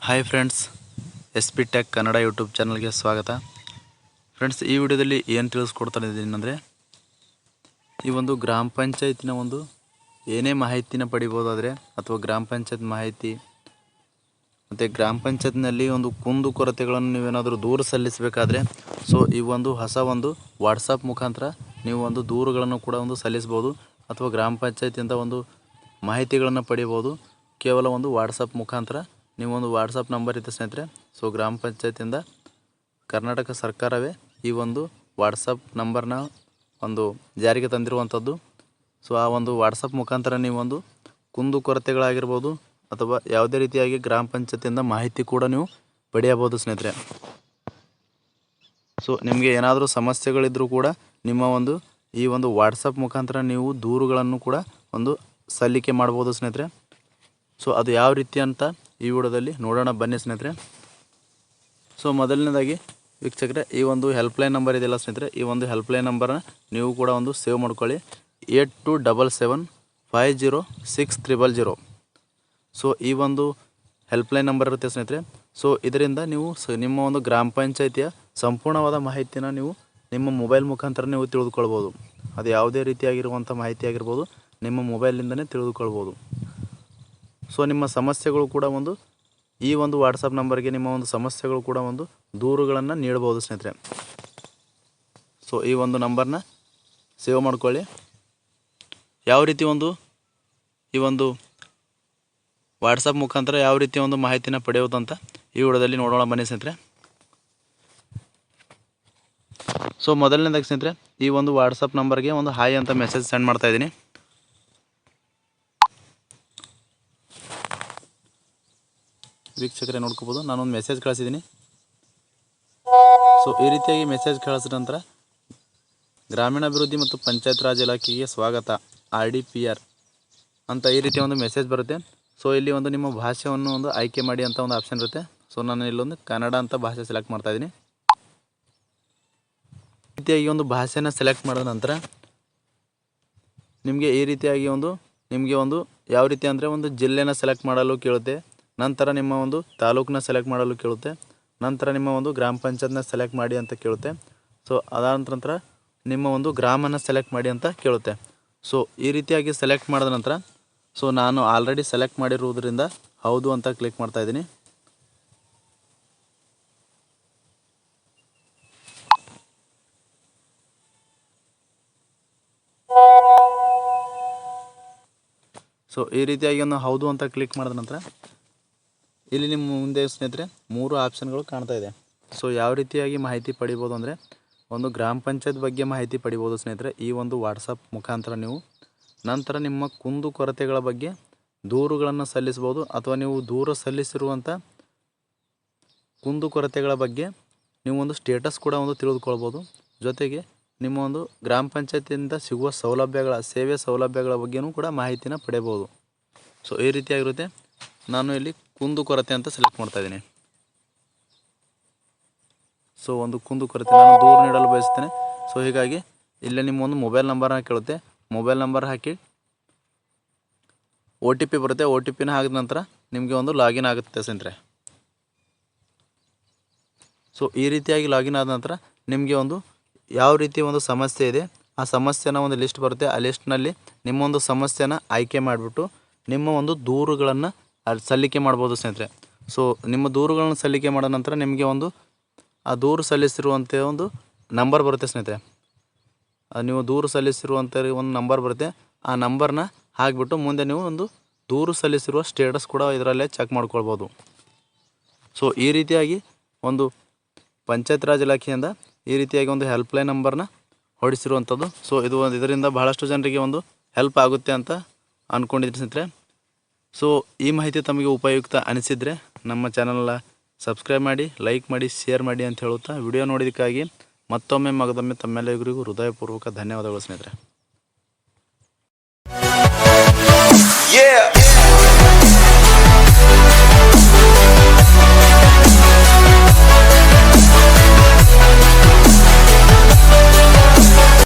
Hi friends, SP Tech Kannada YouTube ಚಾನಲ್ಗೆ ಸ್ವಾಗತ. Friends, ಈ ವಿಡಿಯೋದಲ್ಲಿ ಏನು ತಿಳಿಸ್ಕೊಡ್ತಾ ಇದ್ದೀನಿ ಅಂದರೆ, ಈ ಒಂದು ಗ್ರಾಮ ಪಂಚಾಯತಿನ ಒಂದು ಏನೇ ಮಾಹಿತಿನ ಪಡಿಬೋದಾದರೆ ಅಥವಾ ಗ್ರಾಮ ಪಂಚಾಯತ್ ಮಾಹಿತಿ ಮತ್ತು ಗ್ರಾಮ ಪಂಚಾಯತ್ನಲ್ಲಿ ಒಂದು ಕುಂದು ಕೊರತೆಗಳನ್ನು ನೀವೇನಾದರೂ ದೂರು ಸಲ್ಲಿಸಬೇಕಾದ್ರೆ ಈ ಒಂದು ಹೊಸ ಒಂದು ವಾಟ್ಸಪ್ ಮುಖಾಂತರ ನೀವು ಒಂದು ದೂರುಗಳನ್ನು ಕೂಡ ಒಂದು ಸಲ್ಲಿಸ್ಬೋದು ಅಥವಾ ಗ್ರಾಮ ಪಂಚಾಯತಿಯಿಂದ ಒಂದು ಮಾಹಿತಿಗಳನ್ನು ಪಡಿಬೋದು. ಕೇವಲ ಒಂದು ವಾಟ್ಸಪ್ ಮುಖಾಂತರ ನೀವು ಒಂದು ವಾಟ್ಸಪ್ ನಂಬರ್ ಇದೆ ಸ್ನೇಹಿತರೆ. ಗ್ರಾಮ ಪಂಚಾಯತಿಯಿಂದ ಕರ್ನಾಟಕ ಸರ್ಕಾರವೇ ಈ ಒಂದು ವಾಟ್ಸಪ್ ನಂಬರ್ನ ಒಂದು ಜಾರಿಗೆ ತಂದಿರುವಂಥದ್ದು. ಆ ಒಂದು ವಾಟ್ಸಪ್ ಮುಖಾಂತರ ನೀವು ಒಂದು ಕುಂದು ಕೊರತೆಗಳಾಗಿರ್ಬೋದು ಅಥವಾ ಯಾವುದೇ ರೀತಿಯಾಗಿ ಗ್ರಾಮ ಪಂಚಾಯತಿಯಿಂದ ಮಾಹಿತಿ ಕೂಡ ನೀವು ಪಡೆಯಬಹುದು ಸ್ನೇಹಿತರೆ. ನಿಮಗೆ ಏನಾದರೂ ಸಮಸ್ಯೆಗಳಿದ್ದರೂ ಕೂಡ ನಿಮ್ಮ ಒಂದು ಈ ಒಂದು ವಾಟ್ಸಪ್ ಮುಖಾಂತರ ನೀವು ದೂರುಗಳನ್ನು ಕೂಡ ಒಂದು ಸಲ್ಲಿಕೆ ಮಾಡ್ಬೋದು ಸ್ನೇಹಿತರೆ. ಅದು ಯಾವ ರೀತಿ ಅಂತ ಈ ವಿಡಿಯೋದಲ್ಲಿ ನೋಡೋಣ ಬನ್ನಿ ಸ್ನೇಹಿತರೆ. ಮೊದಲನೇದಾಗಿ ವೀಕ್ಷಕರೇ, ಈ ಒಂದು ಹೆಲ್ಪ್ಲೈನ್ ನಂಬರ್ ಇದೆಯಲ್ಲ ಸ್ನೇಹಿತರೆ, ಈ ಒಂದು ಹೆಲ್ಪ್ಲೈನ್ ನಂಬರ್ನ ನೀವು ಕೂಡ ಒಂದು ಸೇವ್ ಮಾಡ್ಕೊಳ್ಳಿ. 8277506300. ಈ ಒಂದು ಹೆಲ್ಪ್ಲೈನ್ ನಂಬರ್ ಇರುತ್ತೆ ಸ್ನೇಹಿತರೆ. ಇದರಿಂದ ನೀವು ನಿಮ್ಮ ಒಂದು ಗ್ರಾಮ ಪಂಚಾಯತಿಯ ಸಂಪೂರ್ಣವಾದ ಮಾಹಿತಿನ ನೀವು ನಿಮ್ಮ ಮೊಬೈಲ್ ಮುಖಾಂತರ ನೀವು ತಿಳಿದುಕೊಳ್ಬೋದು. ಅದು ಯಾವುದೇ ರೀತಿಯಾಗಿರುವಂಥ ಮಾಹಿತಿ ಆಗಿರ್ಬೋದು, ನಿಮ್ಮ ಮೊಬೈಲಿಂದನೇ ತಿಳಿದುಕೊಳ್ಬೋದು. ನಿಮ್ಮ ಸಮಸ್ಯೆಗಳು ಕೂಡ ಒಂದು ಈ ಒಂದು ವಾಟ್ಸಪ್ ನಂಬರ್ಗೆ ನಿಮ್ಮ ಒಂದು ಸಮಸ್ಯೆಗಳು ಕೂಡ ಒಂದು ದೂರುಗಳನ್ನು ನೀಡಬಹುದು ಸ್ನೇಹಿತರೆ. ಈ ಒಂದು ನಂಬರ್ನ ಸೇವ್ ಮಾಡ್ಕೊಳ್ಳಿ. ಯಾವ ರೀತಿ ಈ ಒಂದು ವಾಟ್ಸಪ್ ಮುಖಾಂತರ ಯಾವ ರೀತಿ ಒಂದು ಮಾಹಿತಿನ ಪಡೆಯೋದು ಅಂತ ಈ ವಿಡಿಯೋದಲ್ಲಿ ನೋಡೋಣ ಬನ್ನಿ ಸ್ನೇಹಿತರೆ. ಮೊದಲನೇದಾಗಿ ಸ್ನೇಹಿತರೆ, ಈ ಒಂದು ವಾಟ್ಸಪ್ ನಂಬರ್ಗೆ ಒಂದು ಹಾಯ್ ಅಂತ ಮೆಸೇಜ್ ಸೆಂಡ್ ಮಾಡ್ತಾ ಇದ್ದೀನಿ. ವೀಕ್ಷಕರೇ ನೋಡ್ಕೋಬೋದು, ನಾನೊಂದು ಮೆಸೇಜ್ ಕಳಿಸಿದ್ದೀನಿ. ಈ ರೀತಿಯಾಗಿ ಮೆಸೇಜ್ ಕಳಿಸಿದ ನಂತರ ಗ್ರಾಮೀಣಾಭಿವೃದ್ಧಿ ಮತ್ತು ಪಂಚಾಯತ್ ರಾಜ್ ಇಲಾಖೆಗೆ ಸ್ವಾಗತ RDPR ಅಂತ ಈ ರೀತಿಯ ಒಂದು ಮೆಸೇಜ್ ಬರುತ್ತೆ. ಇಲ್ಲಿ ಒಂದು ನಿಮ್ಮ ಭಾಷೆಯನ್ನು ಒಂದು ಆಯ್ಕೆ ಮಾಡಿ ಅಂತ ಒಂದು ಆಪ್ಷನ್ ಇರುತ್ತೆ. ನಾನು ಇಲ್ಲೊಂದು ಕನ್ನಡ ಅಂತ ಭಾಷೆ ಸೆಲೆಕ್ಟ್ ಮಾಡ್ತಾ ಇದ್ದೀನಿ. ಈ ರೀತಿಯಾಗಿ ಒಂದು ಭಾಷೆನ ಸೆಲೆಕ್ಟ್ ಮಾಡಿದ ನಂತರ ನಿಮಗೆ ಈ ರೀತಿಯಾಗಿ ನಿಮಗೆ ಯಾವ ರೀತಿ ಅಂದರೆ ಒಂದು ಜಿಲ್ಲೆನ ಸೆಲೆಕ್ಟ್ ಮಾಡಲು ಕೇಳುತ್ತೆ. ನಂತರ ನಿಮ್ಮ ಒಂದು ತಾಲೂಕನ್ನ ಸೆಲೆಕ್ಟ್ ಮಾಡಲು ಕೇಳುತ್ತೆ. ನಂತರ ನಿಮ್ಮ ಒಂದು ಗ್ರಾಮ ಪಂಚಾಯತ್ನ ಸೆಲೆಕ್ಟ್ ಮಾಡಿ ಅಂತ ಕೇಳುತ್ತೆ. ಅದಾದ ನಂತರ ನಿಮ್ಮ ಒಂದು ಗ್ರಾಮನ ಸೆಲೆಕ್ಟ್ ಮಾಡಿ ಅಂತ ಕೇಳುತ್ತೆ. ಈ ರೀತಿಯಾಗಿ ಸೆಲೆಕ್ಟ್ ಮಾಡಿದ ನಂತರ ನಾನು ಆಲ್ರೆಡಿ ಸೆಲೆಕ್ಟ್ ಮಾಡಿರುವುದರಿಂದ ಹೌದು ಅಂತ ಕ್ಲಿಕ್ ಮಾಡ್ತಾ ಇದ್ದೀನಿ. ಈ ರೀತಿಯಾಗಿ ಹೌದು ಅಂತ ಕ್ಲಿಕ್ ಮಾಡಿದ ನಂತರ ಇಲ್ಲಿ ನಿಮ್ಮ ಮುಂದೆ ಸ್ನೇಹಿತರೆ 3 ಆಪ್ಷನ್ಗಳು ಕಾಣ್ತಾ ಇದೆ. ಯಾವ ರೀತಿಯಾಗಿ ಮಾಹಿತಿ ಪಡಿಬೋದು ಅಂದರೆ, ಒಂದು ಗ್ರಾಮ ಪಂಚಾಯತ್ ಬಗ್ಗೆ ಮಾಹಿತಿ ಪಡಿಬೋದು ಸ್ನೇಹಿತರೆ ಈ ಒಂದು ವಾಟ್ಸಪ್ ಮುಖಾಂತರ ನೀವು. ನಂತರ ನಿಮ್ಮ ಕುಂದು ಕೊರತೆಗಳ ಬಗ್ಗೆ ದೂರುಗಳನ್ನು ಸಲ್ಲಿಸ್ಬೋದು ಅಥವಾ ನೀವು ದೂರು ಸಲ್ಲಿಸಿರುವಂಥ ಕುಂದು ಕೊರತೆಗಳ ಬಗ್ಗೆ ನೀವು ಒಂದು ಸ್ಟೇಟಸ್ ಕೂಡ ಒಂದು ತಿಳಿದುಕೊಳ್ಬೋದು. ಜೊತೆಗೆ ನಿಮ್ಮ ಒಂದು ಗ್ರಾಮ ಪಂಚಾಯತಿಯಿಂದ ಸಿಗುವ ಸೇವೆ ಸೌಲಭ್ಯಗಳ ಬಗ್ಗೆಯೂ ಕೂಡ ಮಾಹಿತಿನ ಪಡೆಯಬಹುದು. ಈ ರೀತಿಯಾಗಿರುತ್ತೆ. ನಾನು ಇಲ್ಲಿ ಕುಂದು ಕೊರತೆ ಅಂತ ಸೆಲೆಕ್ಟ್ ಮಾಡ್ತಾ ಇದ್ದೀನಿ. ಒಂದು ಕುಂದು ಕೊರತೆ ನಾನು ದೂರು ನೀಡಲು ಬಯಸ್ತೇನೆ. ಹೀಗಾಗಿ ಇಲ್ಲೇ ನಿಮ್ಮ ಒಂದು ಮೊಬೈಲ್ ನಂಬರ್ನ ಕೇಳುತ್ತೆ. ಮೊಬೈಲ್ ನಂಬರ್ ಹಾಕಿ OTP ಬರುತ್ತೆ. OTPನ ಹಾಕಿದ ನಂತರ ನಿಮಗೆ ಒಂದು ಲಾಗಿನ್ ಆಗುತ್ತೆ ಸ್ನೇಹಿತರೆ. ಈ ರೀತಿಯಾಗಿ ಲಾಗಿನ್ ಆದ ನಂತರ ನಿಮಗೆ ಒಂದು ಯಾವ ರೀತಿ ಒಂದು ಸಮಸ್ಯೆ ಇದೆ ಆ ಸಮಸ್ಯೆನ ಒಂದು ಲಿಸ್ಟ್ ಬರುತ್ತೆ. ಆ ಲಿಸ್ಟ್ನಲ್ಲಿ ನಿಮ್ಮ ಒಂದು ಸಮಸ್ಯೆನ ಆಯ್ಕೆ ಮಾಡಿಬಿಟ್ಟು ನಿಮ್ಮ ಒಂದು ದೂರುಗಳನ್ನು ಸಲ್ಲಿಕೆ ಮಾಡ್ಬೋದು ಸ್ನೇಹಿತರೆ. ನಿಮ್ಮ ದೂರುಗಳನ್ನು ಸಲ್ಲಿಕೆ ಮಾಡೋ ನಂತರ ನಿಮಗೆ ಒಂದು ಆ ದೂರು ಸಲ್ಲಿಸಿರುವಂಥ ಒಂದು ನಂಬರ್ ಬರುತ್ತೆ ಸ್ನೇಹಿತರೆ. ನೀವು ದೂರು ಸಲ್ಲಿಸಿರುವಂಥ ಒಂದು ನಂಬರ್ ಬರುತ್ತೆ. ಆ ನಂಬರ್ನ ಹಾಕಿಬಿಟ್ಟು ಮುಂದೆ ನೀವು ಒಂದು ದೂರು ಸಲ್ಲಿಸಿರುವ ಸ್ಟೇಟಸ್ ಕೂಡ ಇದರಲ್ಲೇ ಚೆಕ್ ಮಾಡ್ಕೊಳ್ಬೋದು. ಈ ರೀತಿಯಾಗಿ ಒಂದು ಪಂಚಾಯತ್ ರಾಜ್ ಇಲಾಖೆಯಿಂದ ಈ ರೀತಿಯಾಗಿ ಒಂದು ಹೆಲ್ಪ್ಲೈನ್ ನಂಬರ್ನ ಹೊಡಿಸಿರುವಂಥದ್ದು. ಇದರಿಂದ ಬಹಳಷ್ಟು ಜನರಿಗೆ ಒಂದು ಹೆಲ್ಪ್ ಆಗುತ್ತೆ ಅಂತ ಅಂದ್ಕೊಂಡಿದ್ದೀನಿ ಸ್ನೇಹಿತರೆ. ಈ ಮಾಹಿತಿ ತಮಗೆ ಉಪಯುಕ್ತ ಅನಿಸಿದರೆ ನಮ್ಮ ಚಾನಲ್ನ ಸಬ್ಸ್ಕ್ರೈಬ್ ಮಾಡಿ, ಲೈಕ್ ಮಾಡಿ, ಶೇರ್ ಮಾಡಿ ಅಂತ ಹೇಳುತ್ತಾ ವಿಡಿಯೋ ನೋಡಿದ್ದಕ್ಕಾಗಿ ಮತ್ತೊಮ್ಮೆ ಮಗದೊಮ್ಮೆ ತಮ್ಮೆಲ್ಲರಿಗೂ ಹೃದಯಪೂರ್ವಕ ಧನ್ಯವಾದಗಳು ಸ್ನೇಹಿತರೆ.